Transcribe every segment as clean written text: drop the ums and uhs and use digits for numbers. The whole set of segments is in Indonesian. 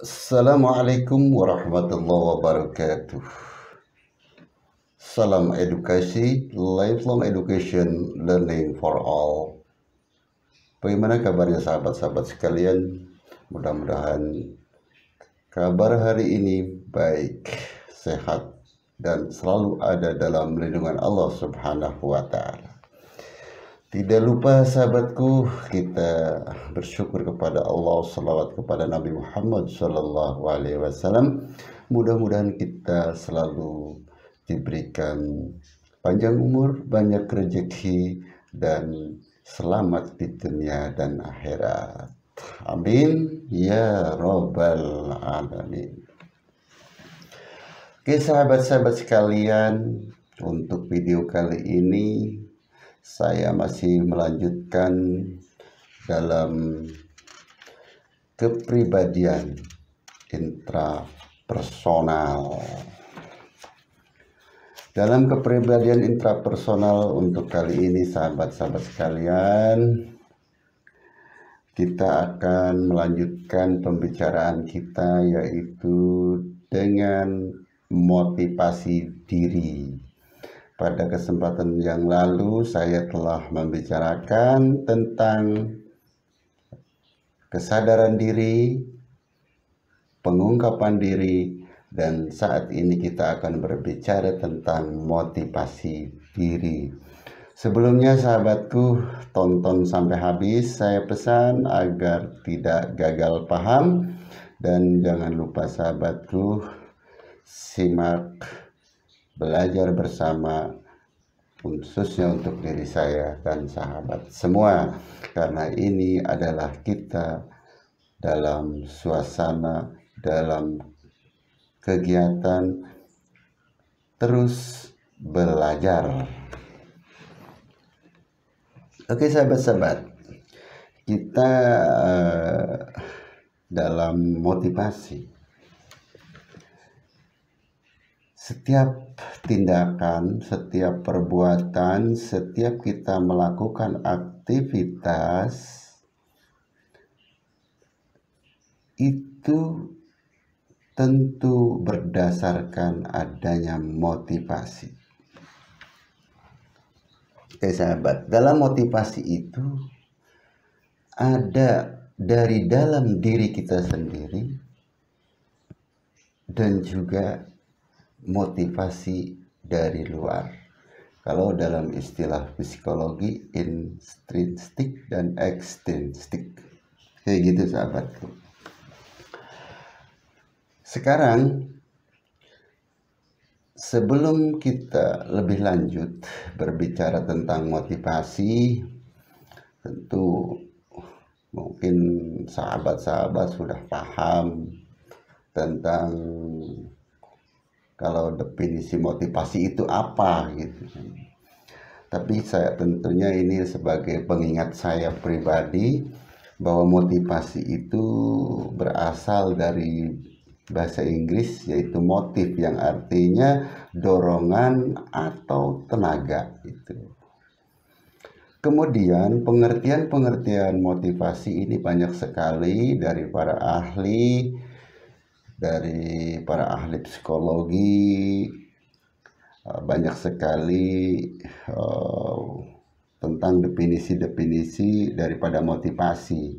Assalamualaikum warahmatullahi wabarakatuh. Salam edukasi, lifelong education, learning for all. Bagaimana kabarnya sahabat-sahabat sekalian? Mudah-mudahan kabar hari ini baik, sehat, dan selalu ada dalam lindungan Allah Subhanahu wa Ta'ala. Tidak lupa sahabatku, kita bersyukur kepada Allah, salawat kepada Nabi Muhammad Sallallahu Alaihi Wasallam. Mudah-mudahan kita selalu diberikan panjang umur, banyak rezeki, dan selamat di dunia dan akhirat. Amin ya Rabbal Alamin. Oke sahabat-sahabat sekalian, untuk video kali ini saya masih melanjutkan dalam kepribadian intrapersonal. Dalam kepribadian intrapersonal untuk kali ini sahabat-sahabat sekalian, kita akan melanjutkan pembicaraan kita yaitu dengan motivasi diri. Pada kesempatan yang lalu saya telah membicarakan tentang kesadaran diri, pengungkapan diri, dan saat ini kita akan berbicara tentang motivasi diri. Sebelumnya sahabatku, tonton sampai habis, saya pesan agar tidak gagal paham, dan jangan lupa sahabatku, simak belajar bersama, khususnya untuk diri saya dan sahabat semua, karena ini adalah kita dalam suasana, dalam kegiatan terus belajar. Oke sahabat-sahabat, kita dalam motivasi. Setiap tindakan, setiap perbuatan, setiap kita melakukan aktivitas itu tentu berdasarkan adanya motivasi. Oke sahabat, dalam motivasi itu ada dari dalam diri kita sendiri dan juga motivasi dari luar. Kalau dalam istilah psikologi, intrinsik dan ekstrinsik. Kayak gitu sahabatku. Sekarang sebelum kita lebih lanjut berbicara tentang motivasi, tentu mungkin sahabat-sahabat sudah paham tentang kalau definisi motivasi itu apa gitu. Tapi saya tentunya ini sebagai pengingat saya pribadi bahwa motivasi itu berasal dari bahasa Inggris yaitu motif, yang artinya dorongan atau tenaga itu. Kemudian pengertian-pengertian motivasi ini banyak sekali dari para ahli, psikologi, banyak sekali tentang definisi-definisi daripada motivasi.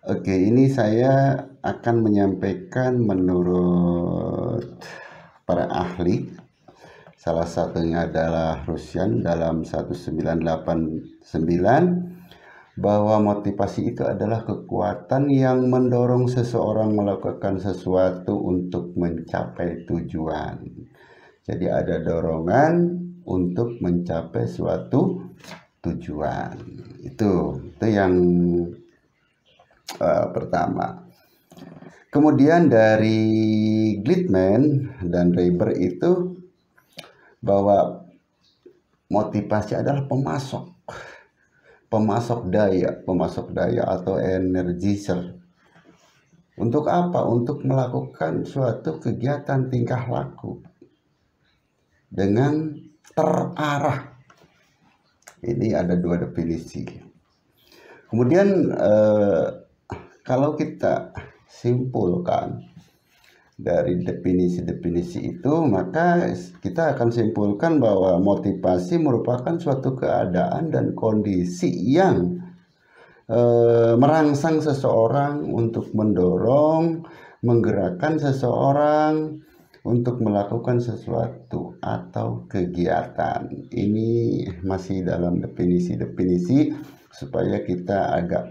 Oke, ini saya akan menyampaikan menurut para ahli. Salah satunya adalah Rusian dalam 1989, bahwa motivasi itu adalah kekuatan yang mendorong seseorang melakukan sesuatu untuk mencapai tujuan. Jadi ada dorongan untuk mencapai suatu tujuan. Itu yang pertama. Kemudian dari Glickman dan Reiber itu bahwa motivasi adalah pemasok daya atau energizer. Untuk apa? Untuk melakukan suatu kegiatan tingkah laku dengan terarah. Ini ada dua definisi. Kemudian kalau kita simpulkan dari definisi-definisi itu, maka kita akan simpulkan bahwa motivasi merupakan suatu keadaan dan kondisi yang merangsang seseorang untuk mendorong, menggerakkan seseorang untuk melakukan sesuatu atau kegiatan. Ini masih dalam definisi-definisi supaya kita agak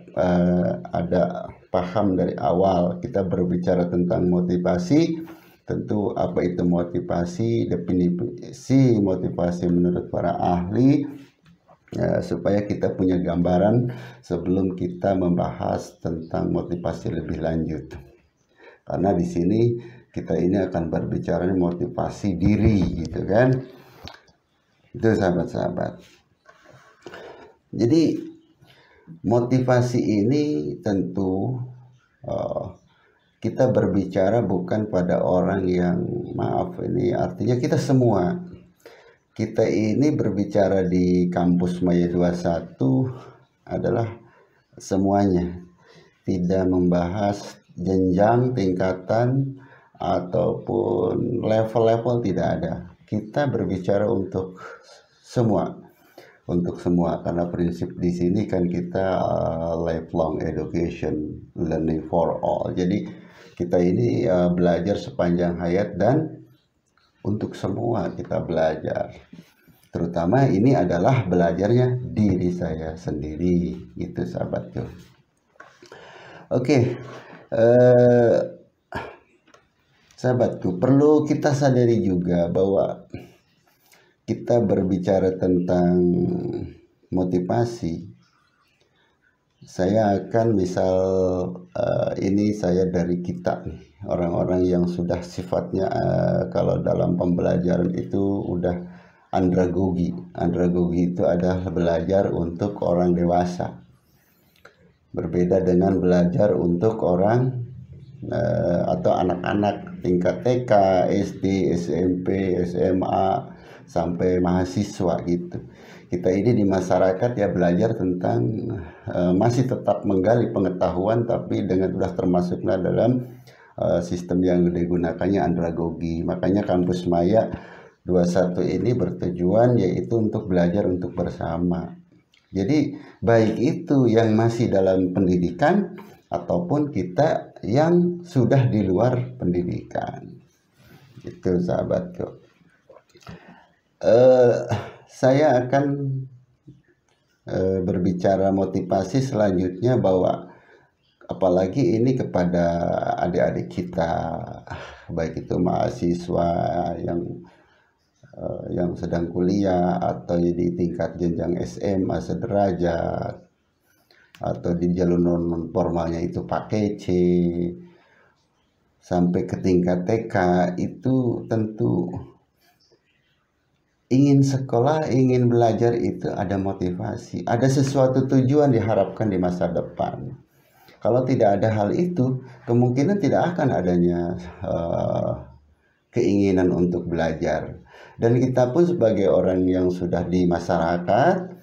ada paham dari awal. Kita berbicara tentang motivasi, tentu apa itu motivasi, definisi motivasi menurut para ahli, supaya kita punya gambaran sebelum kita membahas tentang motivasi lebih lanjut. Karena di sini kita ini akan berbicara motivasi diri, gitu kan? Itu sahabat-sahabat. Jadi motivasi ini tentu kita berbicara bukan pada orang yang, maaf, ini artinya kita semua. Kita ini berbicara di kampus Maya 21 adalah semuanya, tidak membahas jenjang, tingkatan, ataupun level-level, tidak ada. Kita berbicara untuk semua, karena prinsip di sini kan kita lifelong education, learning for all. Jadi kita ini belajar sepanjang hayat dan untuk semua kita belajar. Terutama ini adalah belajarnya diri saya sendiri, gitu sahabatku. Oke, sahabatku, perlu kita sadari juga bahwa kita berbicara tentang motivasi. Saya akan misal ini saya dari kita nih, orang-orang yang sudah sifatnya kalau dalam pembelajaran itu udah andragogi. Andragogi itu adalah belajar untuk orang dewasa, berbeda dengan belajar untuk orang atau anak-anak tingkat TK, SD, SMP, SMA sampai mahasiswa gitu. Kita ini di masyarakat ya belajar tentang masih tetap menggali pengetahuan, tapi dengan sudah termasuklah dalam sistem yang digunakannya andragogi. Makanya kampus Maya 21 ini bertujuan yaitu untuk belajar untuk bersama. Jadi baik itu yang masih dalam pendidikan ataupun kita yang sudah di luar pendidikan. Itu sahabatku. Saya akan berbicara motivasi selanjutnya, bahwa apalagi ini kepada adik-adik kita, baik itu mahasiswa yang sedang kuliah atau di tingkat jenjang SMA sederajat atau di jalur non formalnya itu pakai C sampai ke tingkat TK, itu tentu ingin sekolah, ingin belajar itu ada motivasi, ada sesuatu tujuan diharapkan di masa depan. Kalau tidak ada hal itu, kemungkinan tidak akan adanya keinginan untuk belajar. Dan kita pun sebagai orang yang sudah di masyarakat,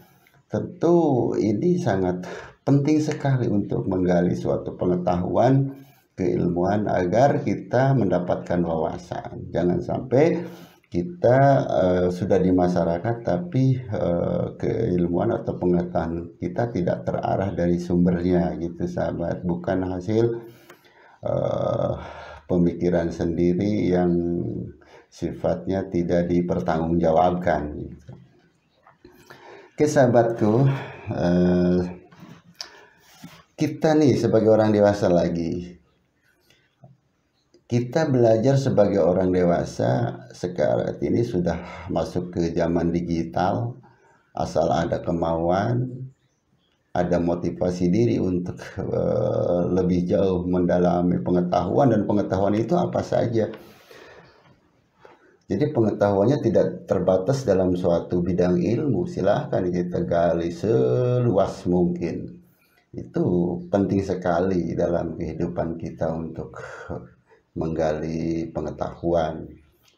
tentu ini sangat penting sekali untuk menggali suatu pengetahuan, keilmuan agar kita mendapatkan wawasan. Jangan sampai kita sudah di masyarakat tapi keilmuan atau pengetahuan kita tidak terarah dari sumbernya, gitu sahabat, bukan hasil pemikiran sendiri yang sifatnya tidak dipertanggungjawabkan, gitu. Oke sahabatku, kita nih sebagai orang dewasa lagi, kita belajar sebagai orang dewasa sekarang ini sudah masuk ke zaman digital. Asal ada kemauan, ada motivasi diri untuk lebih jauh mendalami pengetahuan, dan pengetahuan itu apa saja. Jadi pengetahuannya tidak terbatas dalam suatu bidang ilmu, silahkan kita gali seluas mungkin. Itu penting sekali dalam kehidupan kita untuk menggali pengetahuan.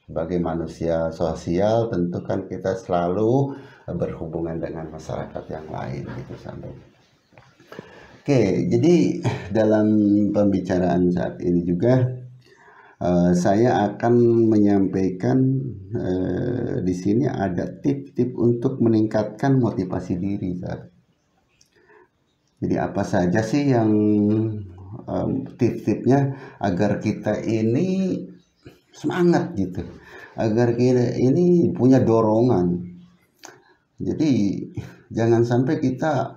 Sebagai manusia sosial tentu kan kita selalu berhubungan dengan masyarakat yang lain, gitu sampai. Oke, jadi dalam pembicaraan saat ini juga saya akan menyampaikan di sini ada tip-tip untuk meningkatkan motivasi diri, sahabat. Jadi apa saja sih yang tip-tipnya agar kita ini semangat gitu, agar kita ini punya dorongan. Jadi jangan sampai kita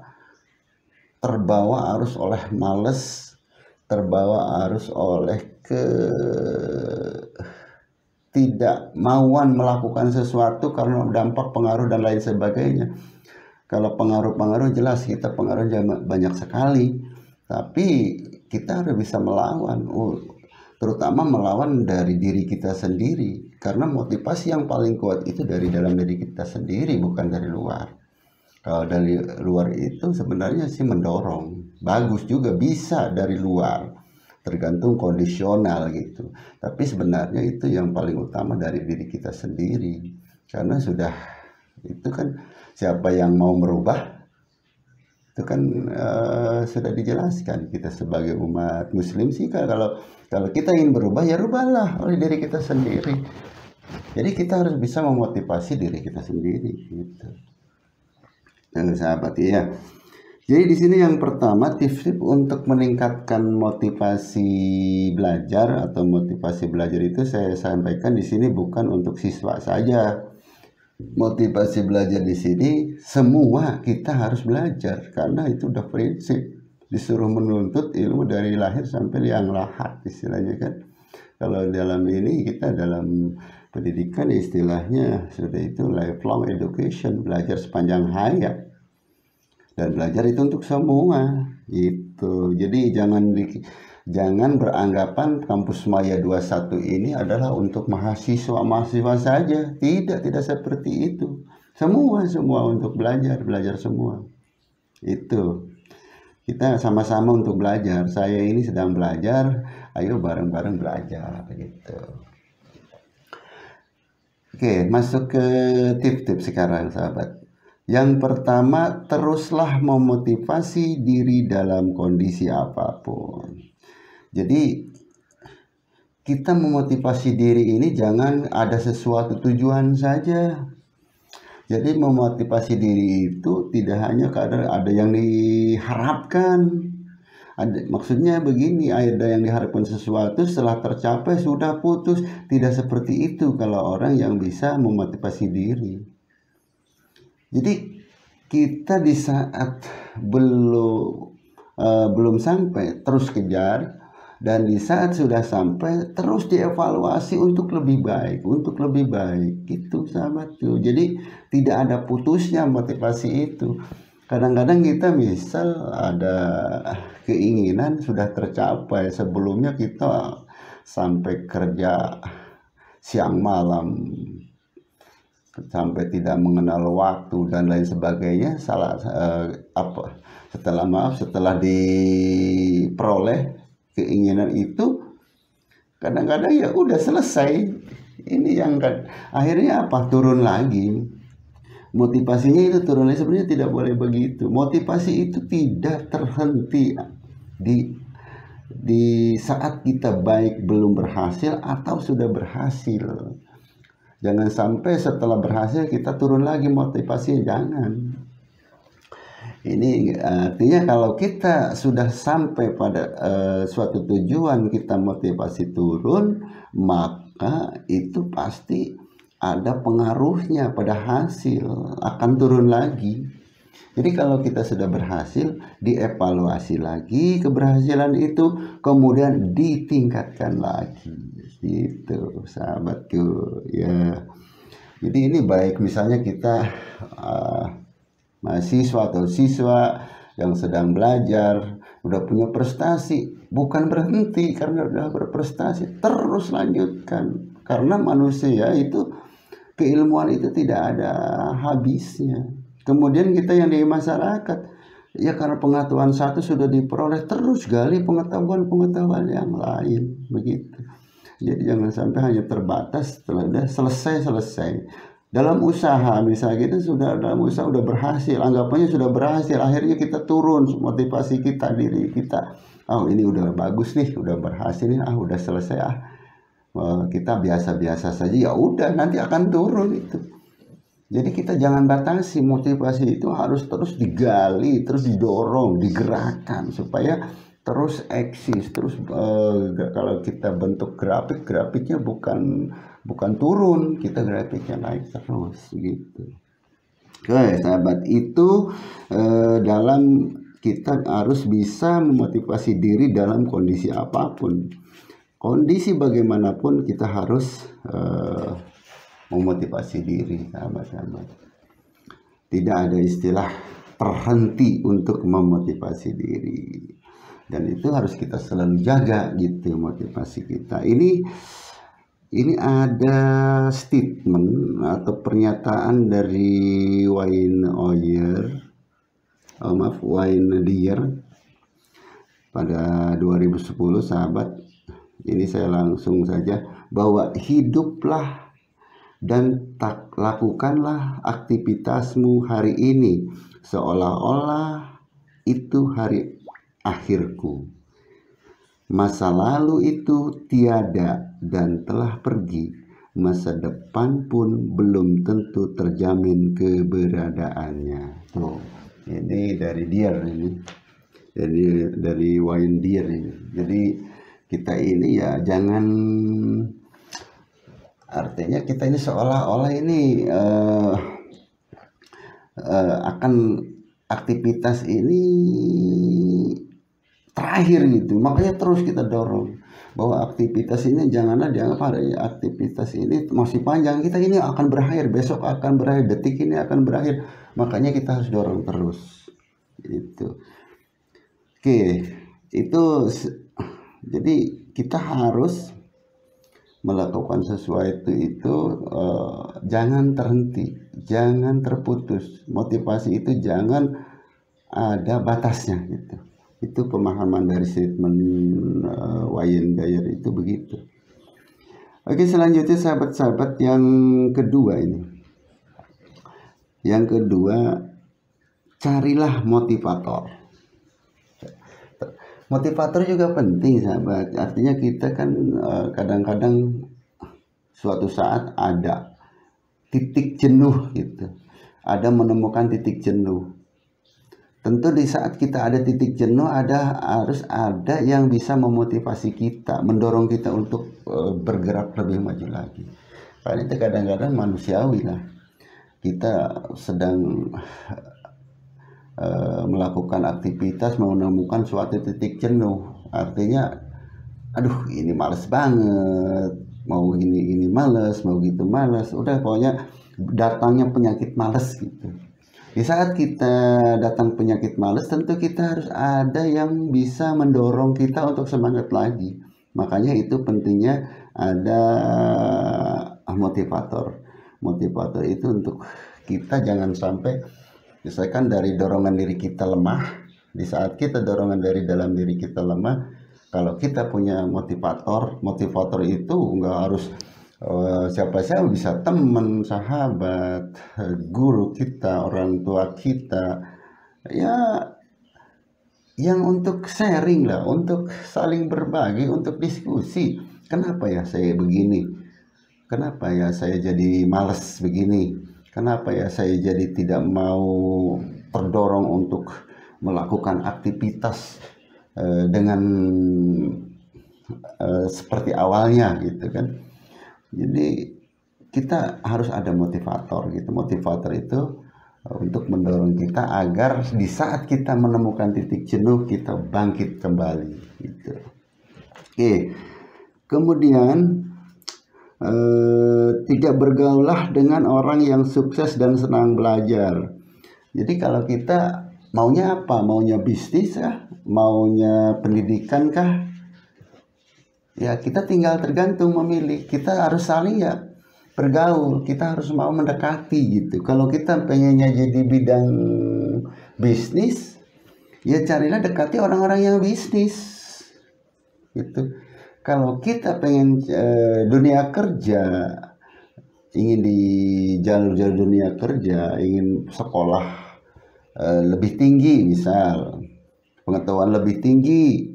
terbawa arus oleh males, terbawa arus oleh tidak mauan melakukan sesuatu karena dampak pengaruh dan lain sebagainya. Kalau pengaruh-pengaruh jelas kita pengaruhnya banyak sekali, tapi kita harus bisa melawan, terutama melawan dari diri kita sendiri, karena motivasi yang paling kuat itu dari dalam diri kita sendiri, bukan dari luar. Kalau dari luar itu sebenarnya sih mendorong, bagus juga bisa dari luar, tergantung kondisional gitu. Tapi sebenarnya itu yang paling utama dari diri kita sendiri, karena sudah itu kan siapa yang mau merubah itu kan sudah dijelaskan. Kita sebagai umat muslim sih kalau kita ingin berubah ya rubahlah oleh diri kita sendiri. Jadi kita harus bisa memotivasi diri kita sendiri gitu. Dan sahabat ya. Jadi di sini yang pertama tips untuk meningkatkan motivasi belajar atau motivasi belajar itu saya sampaikan di sini bukan untuk siswa saja. Motivasi belajar di sini semua kita harus belajar karena itu udah prinsip, disuruh menuntut ilmu dari lahir sampai liang lahat istilahnya kan. Kalau dalam ini kita dalam pendidikan istilahnya sudah itu lifelong education, belajar sepanjang hayat, dan belajar itu untuk semua gitu. Jadi jangan beranggapan kampus Maya 21 ini adalah untuk mahasiswa saja. Tidak seperti itu. Semua untuk belajar semua. Itu. Kita sama-sama untuk belajar. Saya ini sedang belajar, ayo bareng-bareng belajar gitu. Oke, masuk ke tip-tip sekarang sahabat. Yang pertama, teruslah memotivasi diri dalam kondisi apapun. Jadi kita memotivasi diri ini jangan ada sesuatu tujuan saja. Jadi memotivasi diri itu tidak hanya karena ada yang diharapkan. Maksudnya begini, ada yang diharapkan sesuatu setelah tercapai sudah putus. Tidak seperti itu kalau orang yang bisa memotivasi diri. Jadi kita di saat belum sampai terus kejar, dan di saat sudah sampai terus dievaluasi untuk lebih baik gitu sahabatku. Jadi tidak ada putusnya motivasi itu. Kadang-kadang kita misal ada keinginan sudah tercapai, sebelumnya kita sampai kerja siang malam sampai tidak mengenal waktu dan lain sebagainya. Setelah diperoleh keinginan itu, kadang-kadang ya udah selesai. Ini yang kan akhirnya apa? Turun lagi. Motivasinya itu turun lagi. Sebenarnya tidak boleh begitu. Motivasi itu tidak terhenti di saat kita baik belum berhasil atau sudah berhasil. Jangan sampai setelah berhasil kita turun lagi motivasinya, jangan. Ini artinya kalau kita sudah sampai pada suatu tujuan kita motivasi turun, maka itu pasti ada pengaruhnya pada hasil, akan turun lagi. Jadi kalau kita sudah berhasil, dievaluasi lagi keberhasilan itu, kemudian ditingkatkan lagi. Gitu sahabatku ya. Jadi ini baik misalnya kita mahasiswa atau siswa yang sedang belajar, udah punya prestasi, bukan berhenti karena udah berprestasi, terus lanjutkan. Karena manusia itu, keilmuan itu tidak ada habisnya. Kemudian kita yang di masyarakat, ya karena pengetahuan satu sudah diperoleh, terus gali pengetahuan yang lain, begitu. Jadi jangan sampai hanya terbatas setelah udah selesai. Dalam usaha misalnya kita sudah dalam usaha udah berhasil, anggapannya sudah berhasil, akhirnya kita turun motivasi kita, diri kita, oh ini udah bagus nih, udah berhasil nih, udah selesai, kita biasa-biasa saja, ya udah nanti akan turun itu. Jadi kita jangan batasi, motivasi itu harus terus digali, terus didorong, digerakkan supaya terus eksis, terus kalau kita bentuk grafiknya bukan turun, kita grafiknya naik terus gitu. Oke sahabat, itu dalam kita harus bisa memotivasi diri dalam kondisi apapun, kondisi bagaimanapun kita harus memotivasi diri, sahabat-sahabat. Tidak ada istilah terhenti untuk memotivasi diri, dan itu harus kita selalu jaga gitu motivasi kita. Ini ada statement atau pernyataan dari Wayne Dyer pada 2010, sahabat. Ini saya langsung saja, bahwa hiduplah dan tak lakukanlah aktivitasmu hari ini seolah-olah itu hari akhirku. Masa lalu itu tiada dan telah pergi, masa depan pun belum tentu terjamin keberadaannya. Tuh, ini dari Dyer ini. Jadi dari Wayne Dyer ini. Jadi kita ini ya jangan, artinya kita ini seolah-olah ini akan aktivitas ini terakhir gitu. Makanya terus kita dorong bahwa aktivitas ini janganlah dianggap hari aktivitas ini masih panjang, kita ini akan berakhir, besok akan berakhir, detik ini akan berakhir. Makanya kita harus dorong terus gitu. Oke, itu jadi kita harus melakukan sesuatu itu jangan terhenti, jangan terputus. Motivasi itu jangan ada batasnya gitu. Itu pemahaman dari statement Wayne Dyer itu begitu. Oke, selanjutnya sahabat-sahabat, yang kedua ini. Yang kedua, carilah motivator. Motivator juga penting, sahabat. Artinya kita kan kadang-kadang suatu saat ada titik jenuh gitu. Ada menemukan titik jenuh. Tentu di saat kita ada titik jenuh harus ada yang bisa memotivasi kita, mendorong kita untuk bergerak lebih maju lagi. Karena itu kadang-kadang manusiawi lah. Kita sedang melakukan aktivitas, menemukan suatu titik jenuh. Artinya, aduh ini males banget, mau ini males, mau gitu males. Udah pokoknya datangnya penyakit males gitu. Di saat kita datang penyakit males, tentu kita harus ada yang bisa mendorong kita untuk semangat lagi. Makanya itu pentingnya ada motivator. Motivator itu untuk kita jangan sampai, misalkan dari dorongan diri kita lemah, di saat kita dorongan dari dalam diri kita lemah, kalau kita punya motivator itu nggak harus siapa-siapa, bisa teman, sahabat, guru kita, orang tua kita, ya yang untuk sharing lah, untuk saling berbagi, untuk diskusi. Kenapa ya saya begini? Kenapa ya saya jadi malas begini? Kenapa ya saya jadi tidak mau terdorong untuk melakukan aktivitas dengan seperti awalnya gitu kan? Jadi kita harus ada motivator gitu. Motivator itu untuk mendorong kita agar di saat kita menemukan titik jenuh kita bangkit kembali gitu. Oke. Kemudian tidak bergaullah dengan orang yang sukses dan senang belajar. Jadi kalau kita maunya apa? Maunya bisnis kah? Maunya pendidikan kah? Ya kita tinggal tergantung memilih. Kita harus saling ya bergaul, kita harus mau mendekati gitu. Kalau kita pengennya jadi bidang bisnis, ya carilah dekati orang-orang yang bisnis gitu. Kalau kita pengen dunia kerja, ingin di jalur-jalur dunia kerja, ingin sekolah lebih tinggi, misal pengetahuan lebih tinggi,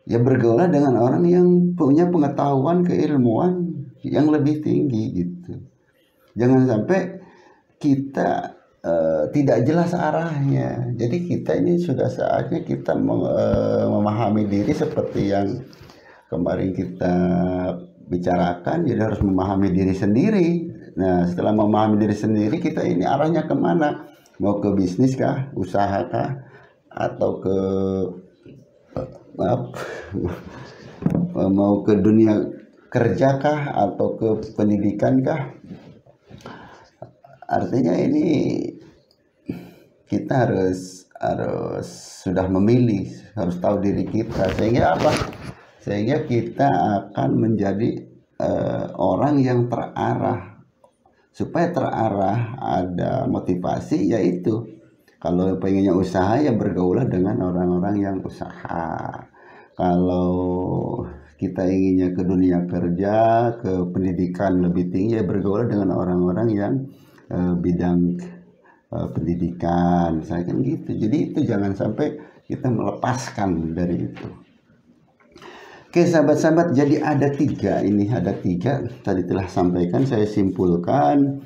ya bergaulah dengan orang yang punya pengetahuan, keilmuan yang lebih tinggi gitu. Jangan sampai kita tidak jelas arahnya. Jadi kita ini sudah saatnya kita memahami diri seperti yang kemarin kita bicarakan. Jadi harus memahami diri sendiri. Nah, setelah memahami diri sendiri, kita ini arahnya kemana? Mau ke bisnis kah, usaha kah, atau ke mau ke dunia kerja kah, atau ke pendidikan kah? Artinya ini kita harus sudah memilih, harus tahu diri kita, sehingga apa? Sehingga kita akan menjadi orang yang terarah. Supaya terarah, ada motivasi, yaitu kalau pengennya usaha ya bergaulah dengan orang-orang yang usaha. Kalau kita inginnya ke dunia kerja, ke pendidikan lebih tinggi, ya bergaulah dengan orang-orang yang bidang pendidikan, misalnya kan gitu. Jadi itu jangan sampai kita melepaskan dari itu. Oke sahabat-sahabat, jadi ada tiga tadi telah sampaikan, saya simpulkan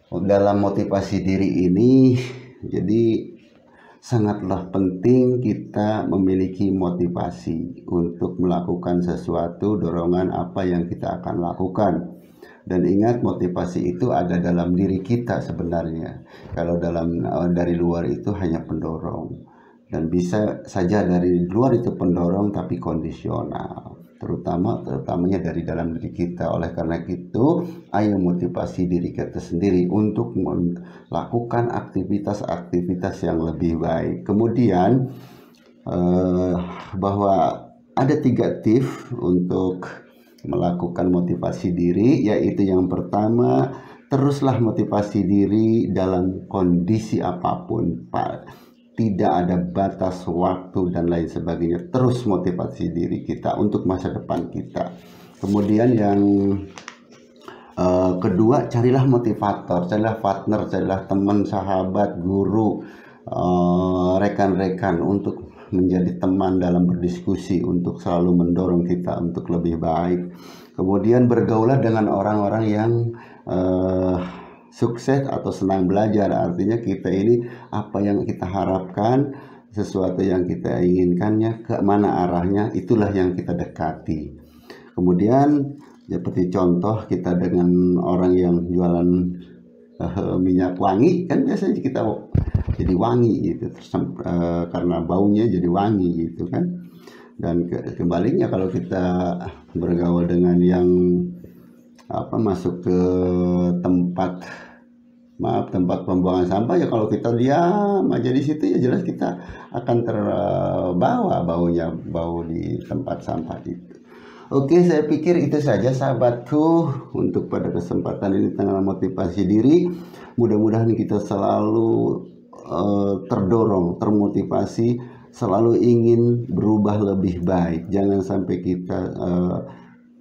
dalam motivasi diri ini. Jadi sangatlah penting kita memiliki motivasi untuk melakukan sesuatu, dorongan apa yang kita akan lakukan. Dan ingat, motivasi itu ada dalam diri kita sebenarnya. Kalau dari luar itu hanya pendorong, dan bisa saja dari luar itu pendorong tapi kondisional, terutamanya dari dalam diri kita. Oleh karena itu, ayo motivasi diri kita sendiri untuk melakukan aktivitas-aktivitas yang lebih baik. Kemudian bahwa ada 3 tips untuk melakukan motivasi diri, yaitu yang pertama, teruslah motivasi diri dalam kondisi apapun, Pak. Tidak ada batas waktu dan lain sebagainya. Terus motivasi diri kita untuk masa depan kita. Kemudian yang kedua, carilah motivator, carilah partner, carilah teman, sahabat, guru, rekan-rekan untuk menjadi teman dalam berdiskusi, untuk selalu mendorong kita untuk lebih baik. Kemudian bergaulah dengan orang-orang yang sukses atau senang belajar. Artinya kita ini apa yang kita harapkan, sesuatu yang kita inginkannya, ke mana arahnya, itulah yang kita dekati. Kemudian seperti contoh kita dengan orang yang jualan minyak wangi, kan biasanya kita jadi wangi gitu, karena baunya jadi wangi gitu kan. Dan kembalinya kalau kita bergaul dengan yang masuk ke tempat pembuangan sampah, ya kalau kita diam aja di situ, ya jelas kita akan terbawa bau di tempat sampah itu. Oke, saya pikir itu saja sahabatku untuk pada kesempatan ini tentang motivasi diri. Mudah-mudahan kita selalu terdorong, termotivasi, selalu ingin berubah lebih baik. Jangan sampai kita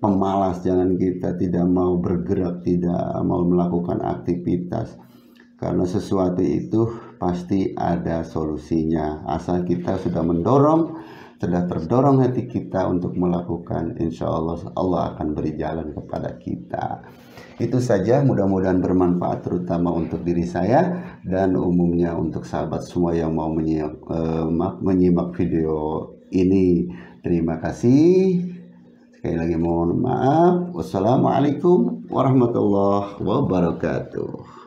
pemalas, jangan kita tidak mau bergerak, tidak mau melakukan aktivitas. Karena sesuatu itu pasti ada solusinya. Asal kita sudah terdorong hati kita untuk melakukan, insya Allah Allah akan beri jalan kepada kita. Itu saja, mudah-mudahan bermanfaat terutama untuk diri saya dan umumnya untuk sahabat semua yang mau menyimak video ini. Terima kasih. Sekali lagi mohon maaf. Wassalamualaikum warahmatullahi wabarakatuh.